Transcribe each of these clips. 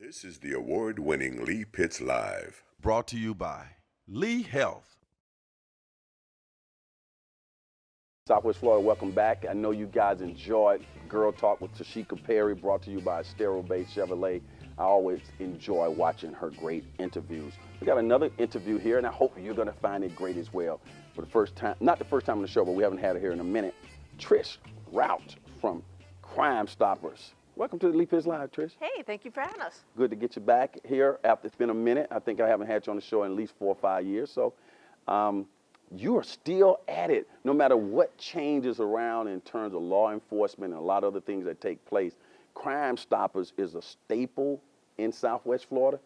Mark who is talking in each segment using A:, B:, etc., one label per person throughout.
A: This is the award-winning Lee Pitts Live.
B: Brought to you by Lee Health.
C: Southwest Florida, welcome back. I know you guys enjoyed Girl Talk with Tashika Perry, brought to you by Estero-based Chevrolet. I always enjoy watching her great interviews. We got another interview here, and I hope you're going to find it great as well. For the first time, not the first time on the show, but we haven't had her here in a minute. Trish Routte from Crime Stoppers. Welcome to the Lee Pitts Live, Trish.
D: Hey, thank you for having us.
C: Good to get you back here after it's been a minute. I think I haven't had you on the show in at least 4 or 5 years. So you are still at it, no matter what changes around in terms of law enforcement and a lot of other things that take place. Crime Stoppers is a staple in Southwest Florida.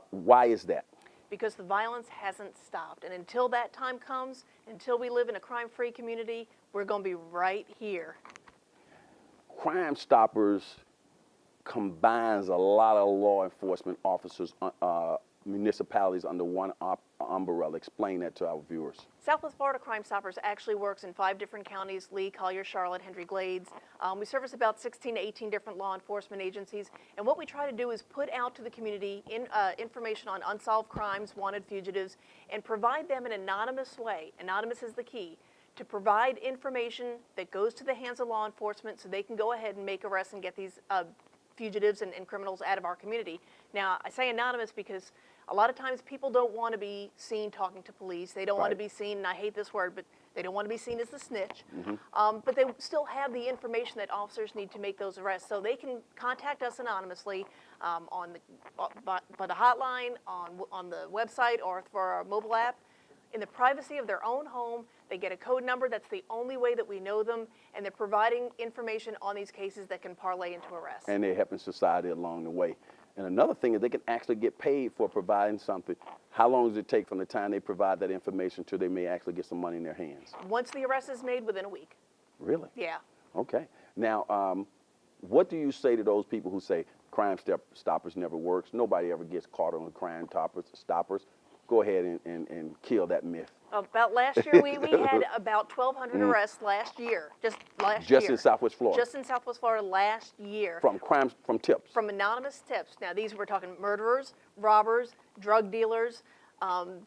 C: Why is that?
D: Because the violence hasn't stopped. And until that time comes, until we live in a crime-free community, we're going to be right here.
C: Crime Stoppers combines a lot of law enforcement officers, municipalities under one umbrella. Explain that to our viewers.
D: Southwest Florida Crime Stoppers actually works in 5 different counties: Lee, Collier, Charlotte, Hendry Glades. We service about 16 to 18 different law enforcement agencies. And what we try to do is put out to the community information on unsolved crimes, wanted fugitives, and provide them in an anonymous way. Anonymous is the key. To provide information that goes to the hands of law enforcement so they can go ahead and make arrests and get these fugitives and criminals out of our community. Now, I say anonymous because a lot of times people don't want to be seen talking to police. They don't want to be seen, and I hate this word, but they don't want to be seen as the snitch. But they still have the information that officers need to make those arrests. So they can contact us anonymously by the hotline, on the website, or for our mobile app. In the privacy of their own home, they get a code number. That's the only way that we know them, and they're providing information on these cases that can parlay into arrests.
C: And they're helping society along the way. And another thing is they can actually get paid for providing something. How long does it take from the time they provide that information till they may actually get some money in their hands?
D: Once the arrest is made, within a week.
C: Really?
D: Yeah.
C: Okay. Now, what do you say to those people who say Crime Stoppers never works, nobody ever gets caught on the Crime Stoppers? Go ahead and kill that myth.
D: About last year, we had about 1,200 arrests last year, just last year.
C: Just in Southwest Florida?
D: Just in Southwest Florida last year.
C: From crimes, from tips?
D: From anonymous tips. Now, these we're talking murderers, robbers, drug dealers,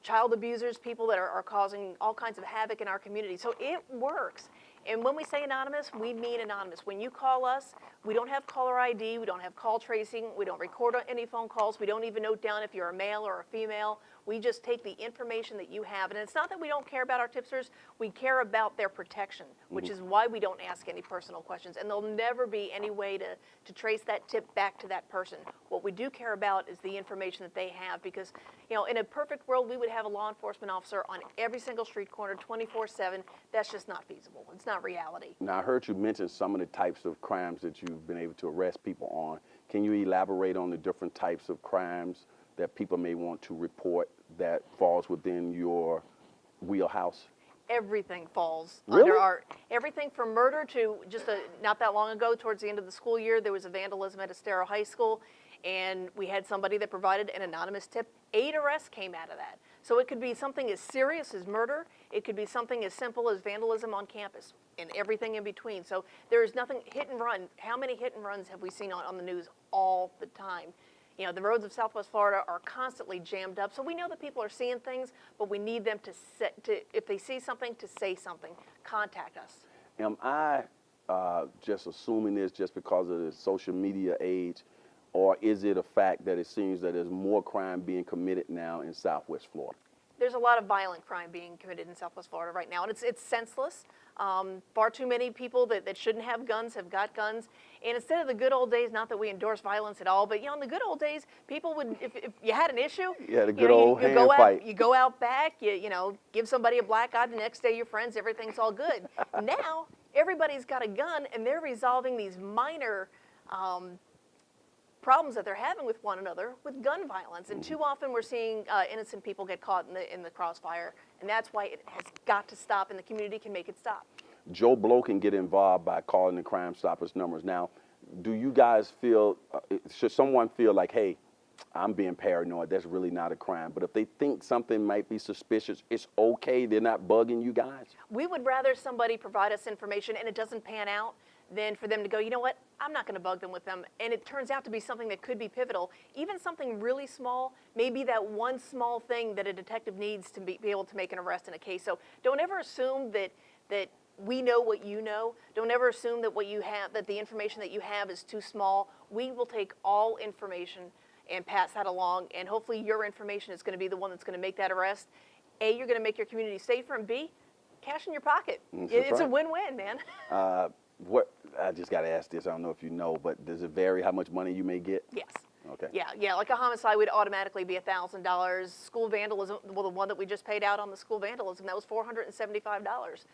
D: child abusers, people that are causing all kinds of havoc in our community. So it works. And when we say anonymous, we mean anonymous. When you call us, we don't have caller ID, we don't have call tracing, we don't record any phone calls, we don't even note down if you're a male or a female. We just take the information that you have. And it's not that we don't care about our tipsters, we care about their protection, which is why we don't ask any personal questions. And there'll never be any way to trace that tip back to that person. What we do care about is the information that they have, because, you know, in a perfect world, we would have a law enforcement officer on every single street corner 24/7. That's just not feasible. It's not reality.
C: Now, I heard you mention some of the types of crimes that you've been able to arrest people on. Can you elaborate on the different types of crimes that people may want to report that falls within your wheelhouse?
D: Everything falls
C: Really?
D: under everything from murder to just not that long ago, towards the end of the school year, there was a vandalism at Estero High School, and we had somebody that provided an anonymous tip. 8 arrests came out of that. So it could be something as serious as murder, it could be something as simple as vandalism on campus, and everything in between. So there is nothing, hit and run. How many hit and runs have we seen on the news all the time? You know, the roads of Southwest Florida are constantly jammed up, so we know that people are seeing things, but we need them to if they see something, to say something. Contact us.
C: Am I just assuming this just because of the social media age, or is it a fact that it seems that there's more crime being committed now in Southwest Florida?
D: There's a lot of violent crime being committed in Southwest Florida right now, and it's senseless. Far too many people that shouldn't have guns have got guns. And instead of the good old days, not that we endorse violence at all, but you know, in the good old days, people would, if you had an issue,
C: yeah, the good old hand fight.
D: You go out back, you know, give somebody a black eye, the next day you're friends, everything's all good. Now, everybody's got a gun, and they're resolving these minor problems that they're having with one another with gun violence. And too often we're seeing innocent people get caught in the crossfire, and that's why it has got to stop, and the community can make it stop.
C: Joe Blow can get involved by calling the Crime Stoppers numbers. Now, do you guys feel, should someone feel like, hey, I'm being paranoid, that's really not a crime, but if they think something might be suspicious, it's okay, they're not bugging you guys?
D: We would rather somebody provide us information and it doesn't pan out than for them to go, you know what, I'm not going to bug them with them. And it turns out to be something that could be pivotal. Even something really small, maybe that one small thing that a detective needs to be able to make an arrest in a case. So don't ever assume that we know what you know. Don't ever assume that what you have, that the information that you have is too small. We will take all information and pass that along, and hopefully your information is going to be the one that's going to make that arrest. A, you're going to make your community safer, and B, cash in your pocket. It's a win-win, man.
C: What I just got to ask this. I don't know if you know, but does it vary how much money you may get?
D: Yes.
C: Okay.
D: Yeah. Like a homicide would automatically be $1,000. School vandalism, well, the one that we just paid out on the school vandalism, that was $475.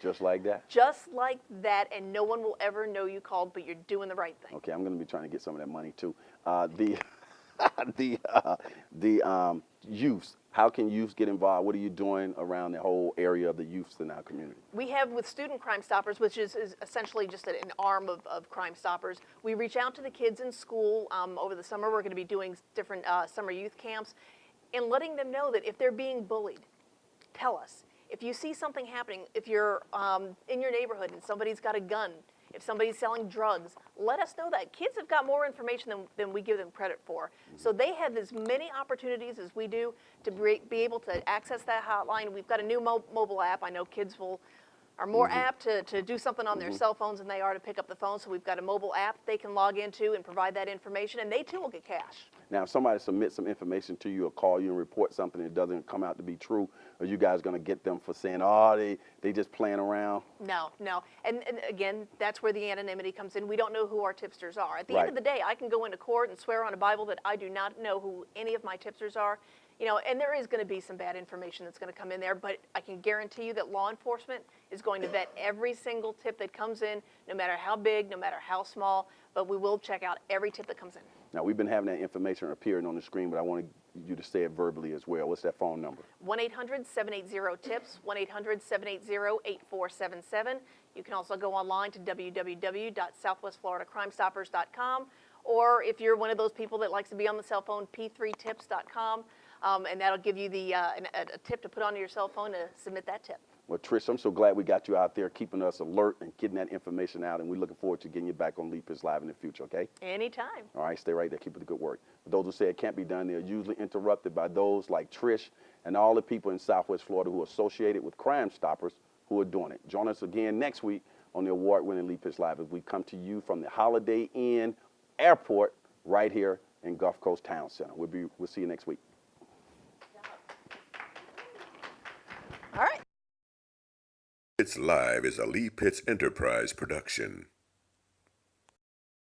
C: Just like that?
D: Just like that, and no one will ever know you called, but you're doing the right thing.
C: Okay, I'm going to be trying to get some of that money too. The youths. How can youths get involved? What are you doing around the whole area of the youths in our community?
D: We have with Student Crime Stoppers, which is essentially just an arm of Crime Stoppers. We reach out to the kids in school. Over the summer, we're going to be doing different summer youth camps and letting them know that if they're being bullied, tell us. If you see something happening, if you're in your neighborhood and somebody's got a gun, if somebody's selling drugs, let us know that. Kids have got more information than we give them credit for. So they have as many opportunities as we do to be able to access that hotline. We've got a new mobile app. I know kids are more apt to do something on their cell phones than they are to pick up the phone. So we've got a mobile app they can log into and provide that information, and they too will get cash.
C: Now, if somebody submits some information to you or call you and report something that doesn't come out to be true, are you guys going to get them for saying, oh, they just playing around?
D: No. And again, that's where the anonymity comes in. We don't know who our tipsters are. At the
C: Right.
D: end of the day, I can go into court and swear on a Bible that I do not know who any of my tipsters are. You know, and there is going to be some bad information that's going to come in there, but I can guarantee you that law enforcement is going to vet every single tip that comes in, no matter how big, no matter how small, but we will check out every tip that comes in.
C: Now, we've been having that information appearing on the screen, but I want you to say it verbally as well. What's that phone number?
D: 1-800-780-TIPS, 1-800-780-8477. You can also go online to www.southwestfloridacrimestoppers.com, or if you're one of those people that likes to be on the cell phone, p3tips.com, and that'll give you a tip to put onto your cell phone to submit that tip.
C: Well, Trish, I'm so glad we got you out there keeping us alert and getting that information out, and we're looking forward to getting you back on Lee Pitts Live in the future, okay?
D: Anytime.
C: All right, stay right there. Keep up the good work. For those who say it can't be done, they're usually interrupted by those like Trish and all the people in Southwest Florida who are associated with Crime Stoppers who are doing it. Join us again next week on the award-winning Lee Pitts Live as we come to you from the Holiday Inn Airport right here in Gulf Coast Town Center. We'll see you next week.
D: All right.
A: Pitts Live is a Lee Pitts Enterprise production.